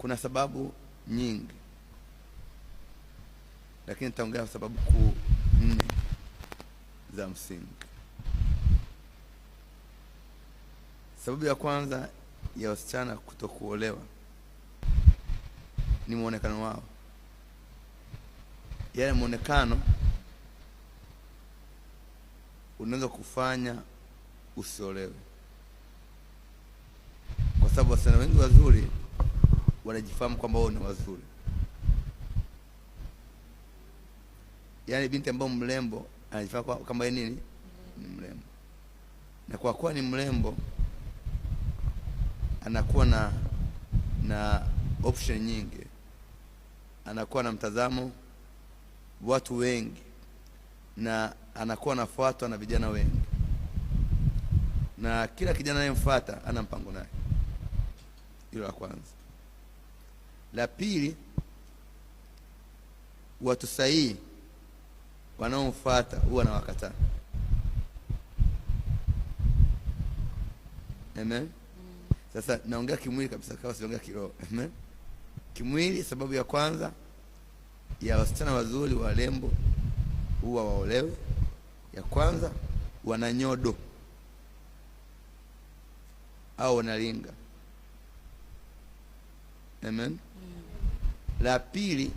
Kuna sababu nyingi, lakini nitaongea sababu kuu 4 za msingi. Sababu ya kwanza ya wasichana kutokuolewa ni muonekano wao. Yale muonekano unaweza kufanya usiolewe, kwa sababu wasichana wengi wazuri wanajifahamu kwamba wao ni wazuri. Yaani binti ambaye mrembo anajifahamu kama yeye nini, ni mrembo, na kwa kuwa ni mrembo anakuwa na option nyingi, anakuwa na mtazamo watu wengi, na anakuwa anafuatwa na vijana wengi, na kila kijana anayemfuata ana mpango naye. Hilo la kwanza. La pili, watu sahihi wanaomfuata huwa na wakataa. Amen. Sasa naongea kimwili kabisa, kama siongea kiroho. Amen. Kimwili, sababu ya kwanza ya wasichana wazuri warembo huwa waolewe, ya kwanza wana nyodo au wanalinga. Amen. La pili,